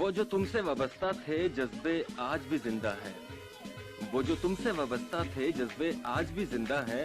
वो जो तुमसे वाबस्ता थे जज्बे आज भी जिंदा है। वो जो तुमसे वाबस्ता थे जज्बे आज भी जिंदा है।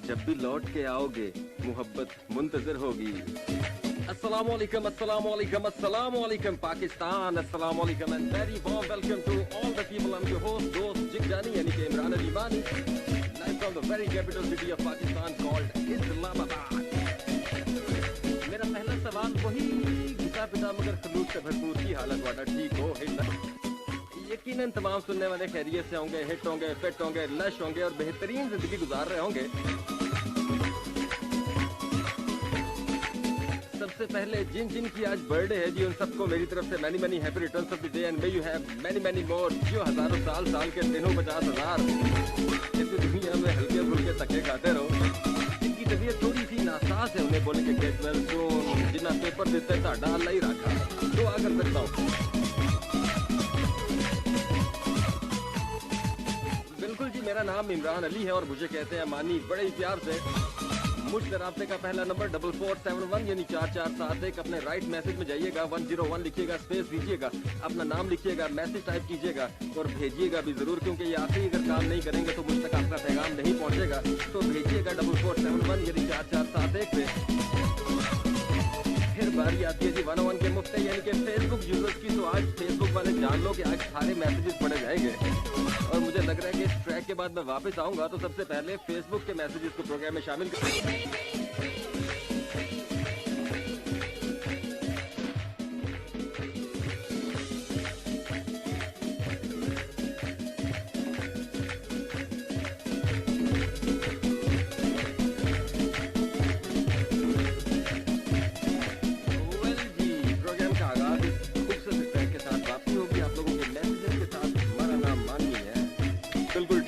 जब भी लौट के आओगे मोहब्बत मुंतजर होगी। अस्सलाम वालेकुम, अस्सलाम वालेकुम, अस्सलाम वालेकुम पाकिस्तान, अस्सलाम वालेकुम and very warm welcome to all the people. I am your host दोस्त जिगजानी यानी कि Imran Ali Mani, live from the very capital city of Pakistan called Islamabad. मेरा पहला सवाल वही घिसा पिटा मगर खलूस से भरपूर की हालत वाला ठीक हो यकीनन तमाम सुनने वाले खैरियत से होंगे, हिट होंगे, फिट होंगे, लश होंगे और बेहतरीन जिंदगी गुजार रहे होंगे। सबसे पहले जिन जिन की आज बर्थडे है जी, उन सबको मेरी तरफ से many many happy returns of the day and may you have many many more. जो हजारों साल साल के दिनों 50,000 इस दुनिया में हल्के फुल्के तके खाते रहो। जिनकी तबीयत थोड़ी सी नासाज है उन्हें बोले कि गेट वेल सून। जिन्ना पेपर देते है ताड़ा अल्लाह ही रखा, दुआ कर सकता हूँ। बिल्कुल जी, मेरा नाम इमरान अली है और मुझे कहते हैं मानी बड़े ही प्यार से। मुझसे राब्ते का पहला नंबर 4471 यानी 4471। अपने राइट मैसेज में जाइएगा, 101 लिखिएगा, स्पेस दीजिएगा, अपना नाम लिखिएगा, मैसेज टाइप कीजिएगा और भेजिएगा भी जरूर, क्योंकि ये आखिरी अगर काम नहीं करेंगे तो मुझ तक आपका पैगाम नहीं पहुंचेगा। तो भेजिएगा 4471 यानी 4471 पे। फिर बारी आती है जी 101 के मुफ्ते यानी कि फेसबुक यूजर्स की। तो आज फेसबुक वाले जान लो कि आज सारे मैसेजेस पढ़े जाएंगे और मुझे लग रहा है कि इस ट्रैक के बाद मैं वापस आऊंगा तो सबसे पहले फेसबुक के मैसेजेस को प्रोग्राम में शामिल कर।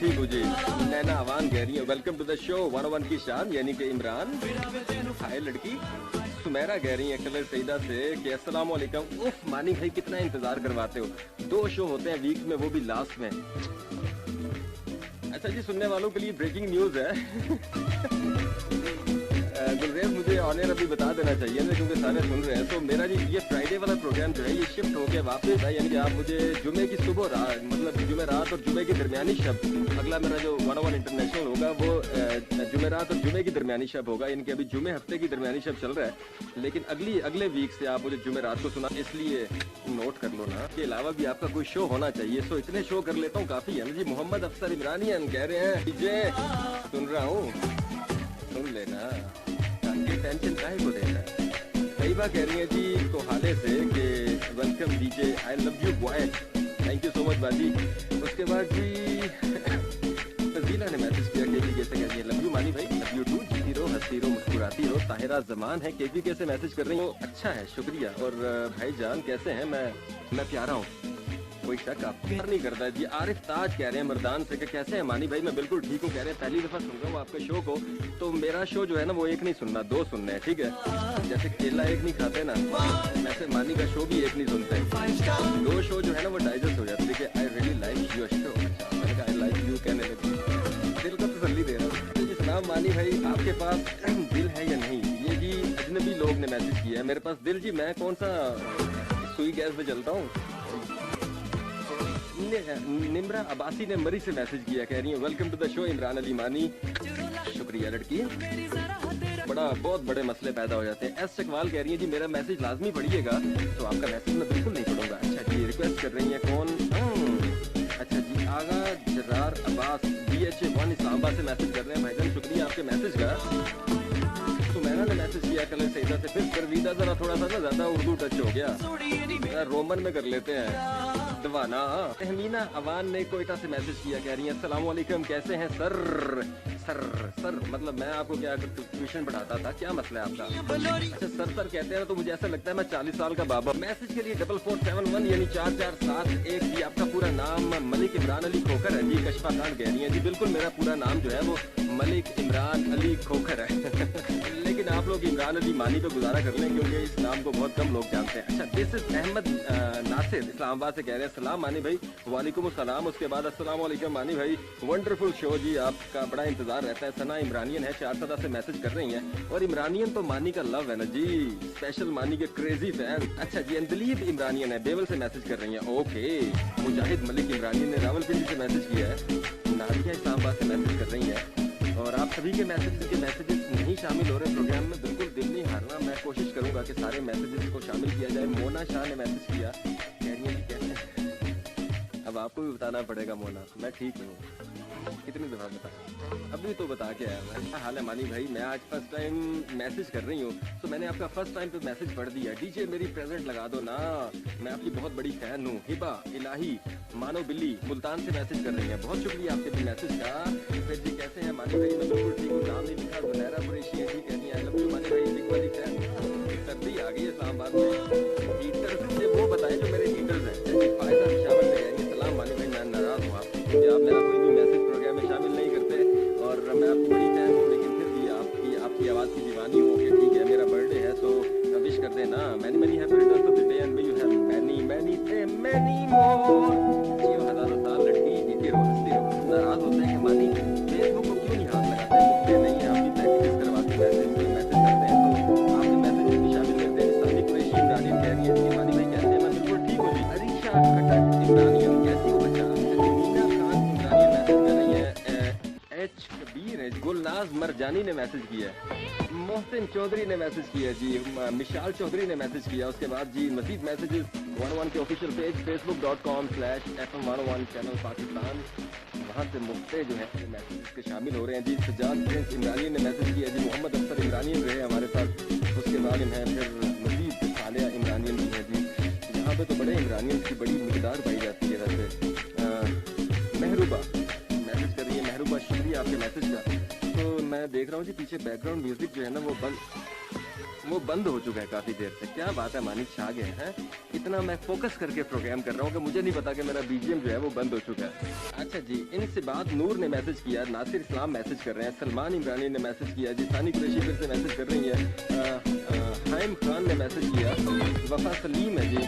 ठीक हो जी। नैना अवान कह रही है वेलकम टू द शो 101 की शान यानी कि इमरान। हाय लड़की। सुमेरा कह रही है कलर सईदा से कि अस्सलाम वालेकुम। उफ मानी भाई कितना इंतजार करवाते हो, 2 शो होते हैं वीक में, वो भी लास्ट में। अच्छा जी, सुनने वालों के लिए ब्रेकिंग न्यूज है। गुलरेज मुझे ऑनर अभी बता देना चाहिए ना, क्योंकि सारे सुन रहे हैं। तो मेरा जी ये फ्राइडे वाला प्रोग्राम जो है ये शिफ्ट होके वापस है, यानी कि आप मुझे जुमे की सुबह रात, मतलब जुमे रात और जुमे की दरमियानी शब, अगला मेरा जो 101 इंटरनेशनल होगा वो जुमे रात और जुमे की दरमियानी शब होगा। यानी कि अभी जुमे हफ्ते की दरमियानी शब चल रहा है, लेकिन अगले वीक से आप मुझे जुमे रात को सुना, इसलिए नोट कर लो ना। के अलावा भी आपका कोई शो होना चाहिए। सो इतने शो कर लेता हूँ, काफी है ना जी। मोहम्मद अफसर इमरानियन कह रहे हैं डीजे सुन रहा हूँ, सुन लेना, टेंशन काहे को देना है। तैयबा कह रही है जी तो हाले से कि welcome DJ, I love you boy, thank you so much बाजी। उसके बाद जी तजीला ने मैसेज किया केपी कैसे कह रही है लव यू मानी भाई, लव यू टू, जीती रहो, हंसती रहो, मुस्कुराती रहो। ताहिरा जमान है केपी कैसे मैसेज कर रही है, अच्छा है, शुक्रिया। और भाईजान कैसे हैं, मैं प्यारा हूँ, कोई शक आप नहीं करता है जी। आरिफ ताज कह रहे हैं मर्दान से कि कैसे हैं मानी भाई, मैं बिल्कुल ठीक हूँ। कह रहे हैं पहली दफा सुन रहा हूँ आपके शो को। तो मेरा शो जो है ना वो एक नहीं सुनना, 2 सुनने हैं, ठीक है। जैसे केला एक नहीं खाते ना, वैसे मानी का शो भी एक नहीं सुनते। 2 शो जो है ना वो डाइजेस्ट हो जाते हैं। I really like your show. मैंने कहा आई लाइक यू कहने लगी, दिल को तसल्ली दे रहा हूँ। तो जी सलाम मानी भाई, आपके पास दिल है या नहीं? ये जी अजनबी लोग ने मैसेज किया है। मेरे पास दिल जी, मैं कौन सा सुई गैस पे चलता हूँ। निम्रा अब्बासी ने मरी से मैसेज किया, कह रही है welcome to the show Imran Ali Mani. शुक्रिया लड़की, बहुत बड़े मसले पैदा हो जाते हैं। एस चकवाल कह रही है जी मेरा मैसेज लाजमी पढ़िएगा। तो आपका मैसेज मैं बिल्कुल नहीं पढ़ूंगा। अच्छा जी, रिक्वेस्ट कर रही है कौन? अच्छा जी, आगा जरार अब्बास BH1 इस्लामाबाद से मैसेज कर रहे हैं। भाईजान शुक्रिया आपके मैसेज का। तो मैंने मैसेज किया कलर सईदा से, फिर करवीदा जरा थोड़ा सा ना ज्यादा उर्दू टच हो गया, रोमन में कर लेते हैं दवाना। तहमीना अवान ने कोयटा से मैसेज किया, कह रही है अस्सलाम वालेकुम, कैसे हैं सर? सर मतलब मैं आपको क्या ट्यूशन पढ़ाता था, क्या मसला है आपका? अच्छा सर कहते हैं तो मुझे ऐसा लगता है मैं 40 साल का बाबा। मैसेज के लिए 4471 यानी 4471 जी। आपका पूरा नाम मलिक इमरान अली खोखर है जी। कशफा खान कह रही है जी बिल्कुल मेरा पूरा नाम जो है वो मलिक इमरान अली खोखर है। लेकिन आप लोग इमरान अली मानी पे गुजारा कर लें, क्योंकि इस नाम को बहुत कम लोग जानते हैं। अच्छा दिस इज अहमद नासिर इस्लामाबाद से कह रहे हैं सलाम मानी भाई। वालेकुम अस्सलाम। उसके बाद अस्सलाम वालेकुम मानी भाई। वंडरफुल शो जी, आपका बड़ा इंतजार रहता है। सना इमरानियन है, 4 सदा से मैसेज कर रही हैं। और इमरानियन तो मानी का लव है ना जी, स्पेशल मानी के क्रेजी फैन। अच्छा जी, अंदलीब इमरानियन है, बेवल से मैसेज कर रही हैं। ओके, मुजाहिद मलिक इमरानियन ने रावलपिंडी से मैसेज किया है। नादिया इस्लामाबाद से मैसेज कर रही हैं। और आप सभी के मैसेजेस नहीं शामिल हो रहे प्रोग्राम में, बिल्कुल दिल नहीं हारना। मैं कोशिश करूंगा कि सारे मैसेजेस को शामिल किया जाए। मोना शाह ने मैसेज किया, कह रही है जी कैसे। अब आपको भी बताना पड़ेगा मोना, मैं ठीक हूँ। कितनी दफा बताया, अभी तो बता के आया मैं। क्या हाल है मानी भाई? मैं आज फर्स्ट टाइम मैसेज कर रही हूँ, तो मैंने आपका फर्स्ट टाइम पे मैसेज पढ़ दिया। डीजे मेरी प्रेजेंट लगा दो ना, मैं आपकी बहुत बड़ी फैन हूँ। हिबा इलाही मानो बिल्ली मुल्तान से मैसेज कर रही है, बहुत शुक्रिया आपके भी मैसेज का। फिर जी कैसे हैं मानी भाई? मैं बिल्कुल ठीक हूँ, नाम नहीं लिखा। जुनैरा कुरैशी है जी, कहनी आई लव यू मानी भाई, बिग वाली फैन। सर्दी आ गई है इस्लामाबाद में। हीटर मुझे वो बताएं जो मेरे हीटर्स हैं। जैसे फायदा शामिल से कहेंगे सलाम मानी भाई, मैं नाराज हूँ आपसे, आप मेरा कोई भी मैसेज प्रोग्राम में शामिल नहीं करते। और मैं आपकी बड़ी फैन हूँ, लेकिन फिर भी आपकी आवाज़ की दीवानी हूँ। ओके ठीक है, मेरा बर्थडे है तो विश कर देना। Many happy returns of the day and may you have many more. जियो हज़ारों साल लड़की, जीते रहो हंसते रहो। नाराज होते हैं कि मानी फेसबुक को क्यों नहीं हाथ लगाते, मुझसे नहीं है आपकी प्रैक्टिस करवाते। मैसेज करते हैं तो आपके मैसेज भी शामिल करते हैं। सानी कुरैशी इमरानियन कह रही है कि मानी भाई कैसे हैं? मैं बिल्कुल ठीक हूँ जी। अरीशा खटक इमरानियन कैसी हो बच्चा? मीना खान इमरानियन मैसेज कर रही है। एच कबीर है। गुलनाज मरजानी ने मैसेज किया है। मोहसिन चौधरी ने मैसेज किया जी। मिशाल चौधरी ने मैसेज किया। उसके बाद जी मजीद मैसेजेस 101 के official page facebook.com/FM101 channel Pakistan, वहाँ से मुफ्ते जो है मैसेज के शामिल हो रहे हैं जी। सजाद प्रिंस इमरानियन ने मैसेज किया जी। मोहम्मद अख्तर इमरानियन रहे हमारे साथ। उसके बाद हैं फिर मजीद सालिया इमरानियन भी हैं जी। यहाँ पे तो बड़े इमरानियन की बड़ी मिकदार पाई जाती है वैसे। महरूबा मैसेज कर रही है। महरूबा शुक्रिया आपके मैसेज का। तो मैं देख रहा हूँ जी पीछे बैकग्राउंड म्यूजिक जो है ना वो बंद हो चुका है काफी देर से। क्या बात है, मानिक छा गए हैं। इतना मैं फोकस करके प्रोग्राम कर रहा हूँ कि मुझे नहीं पता कि मेरा बीजीएम जो है वो बंद हो चुका है। अच्छा जी, इनसे बाद नूर ने मैसेज किया। नासिर इस्लाम मैसेज कर रहे हैं। सलमान इमरानी ने मैसेज किया जी। सानी कुरैशी फिर से मैसेज कर रही है। हाइम खान ने मैसेज किया। वफा सलीम है जी।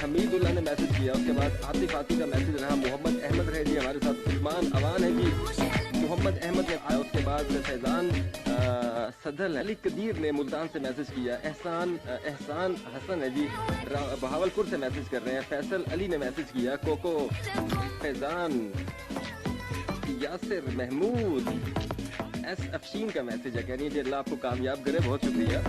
हमीदुल्लाह ने मैसेज किया। उसके बाद आतिफ आती का मैसेज रहा। मोहम्मद अहमद रहे जी हमारे साथ। उस्मान अवान है जी। मोहम्मद अहमद ने आया। उसके बाद फैजान सदल अली कदीर ने मुल्तान से मैसेज किया। एहसान हसन है जी, बहावलपुर से मैसेज कर रहे हैं। फैसल अली ने मैसेज किया। कोको फैजान यासिर महमूद एस अफशीन का मैसेज है, कह रही है जी अल्लाह आपको कामयाब करे, बहुत शुक्रिया।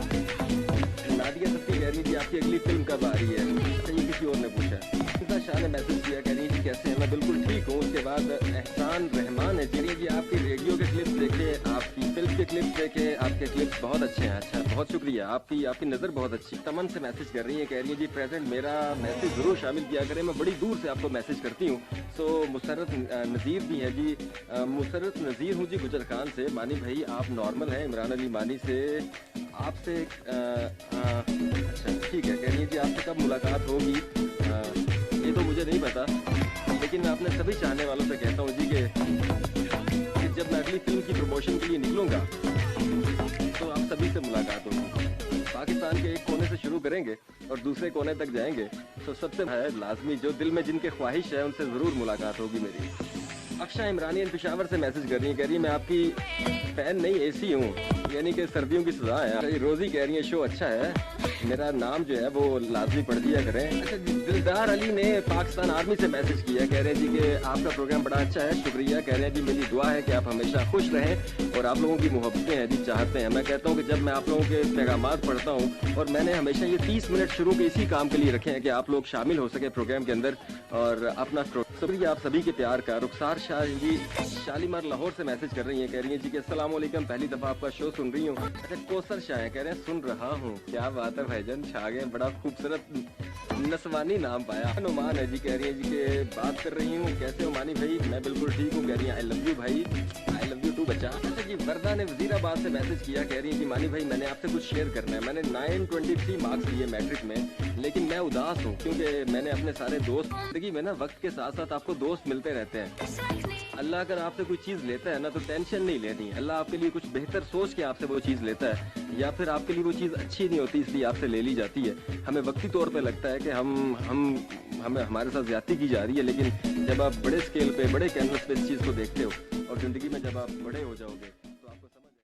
नादिया सत्ती कह रही है जी आपकी अगली फिल्म कब आ रही है? अच्छा ये किसी और ने पूछा। फिजा शाह ने मैसेज किया, कह रही है जी कैसे हैं? मैं बिल्कुल ठीक हूँ। उसके बाद एहसान रहमान है, कह रही है जी आपकी रेडियो के क्लिप्स देखे, आपकी फिल्म के क्लिप्स देखे, आपके क्लिप्स बहुत अच्छे हैं। अच्छा बहुत शुक्रिया, आपकी नज़र बहुत अच्छी। तमन से मैसेज कर रही है, कह रही है जी प्रेजेंट मेरा मैसेज ज़रूर शामिल किया करें, मैं बड़ी दूर से आपको मैसेज करती हूँ। सो मुसरत नज़ीर भी है जी। मुसरत नज़ीर हूँ जी गुजर खान से। मानी भाई आप नॉर्मल हैं? इमरान अली मानी से आपसे अच्छा ठीक है, कह रही है जी आपसे कब मुलाकात होगी? ये तो मुझे नहीं पता, लेकिन मैं अपने सभी चाहने वालों से कहता हूँ जी कि जब मैं अगली फिल्म की प्रमोशन के लिए निकलूँगा तो आप सभी से मुलाकात होगी। पाकिस्तान के एक कोने से शुरू करेंगे और दूसरे कोने तक जाएंगे, तो सबसे है लाजमी जो दिल में जिनके ख्वाहिश है उनसे ज़रूर मुलाकात होगी मेरी। अक्षा इमरानियन पेशावर से मैसेज कर रही है, कह रही है मैं आपकी फ़ैन नहीं एसी हूँ, यानी कि सर्दियों की सजा है। रोज़ी कह रही है शो अच्छा है, मेरा नाम जो है वो लाजमी पढ़ दिया करें। अच्छा दिलदार अली ने पाकिस्तान आर्मी से मैसेज किया, कह रहे हैं जी कि आपका प्रोग्राम बड़ा अच्छा है, शुक्रिया। कह रहे हैं जी मेरी दुआ है कि आप हमेशा खुश रहें और आप लोगों की मोहब्बतें हैं जी, चाहते हैं। मैं कहता हूँ कि जब मैं आप लोगों के पैगामात पढ़ता हूँ, और मैंने हमेशा ये 30 मिनट शुरू के इसी काम के लिए रखे हैं कि आप लोग शामिल हो सके प्रोग्राम के अंदर और अपना शुक्रिया आप सभी के प्यार का। रुखसार शाह जी शालीमार लाहौर से मैसेज कर रही हैं, कह रही हैं जी कि अस्सलाम वालेकुम, पहली दफ़ा आपका शो सुन रही हूँ। अच्छा कोसर शाह है, कह रहे हैं सुन रहा हूँ। क्या बात है भाईजान, छा गए, बड़ा खूबसूरत नसवानी नाम पाया। नुमान है जी, कह रही है जी कि बात कर रही हूँ, कैसे हो मानी भाई? मैं बिल्कुल ठीक हूँ, कह रही है आई लव यू भाई, आई लव यू टू बच्चा। अच्छा जी वर्दा ने वजीराबाद से मैसेज किया, कह रही है जी मानी भाई मैंने आपसे कुछ शेयर करना है। मैंने 923 मार्क्स लिए मैट्रिक में, लेकिन मैं उदास हूँ क्योंकि मैंने अपने सारे दोस्त, जिंदगी में ना वक्त के साथ साथ आपको दोस्त मिलते रहते हैं, अल्लाह अगर आपसे कोई चीज़ लेता है ना तो टेंशन नहीं लेनी। अल्लाह आपके लिए कुछ बेहतर सोच के आपसे वो चीज़ लेता है, या फिर आपके लिए वो चीज़ अच्छी नहीं होती इसलिए आपसे ले ली जाती है। हमें वक्ती तौर पे लगता है कि हमें हमारे साथ ज्यादती की जा रही है, लेकिन जब आप बड़े स्केल पे, बड़े कैनवस पे इस चीज़ को देखते हो और ज़िंदगी में जब आप बड़े हो जाओगे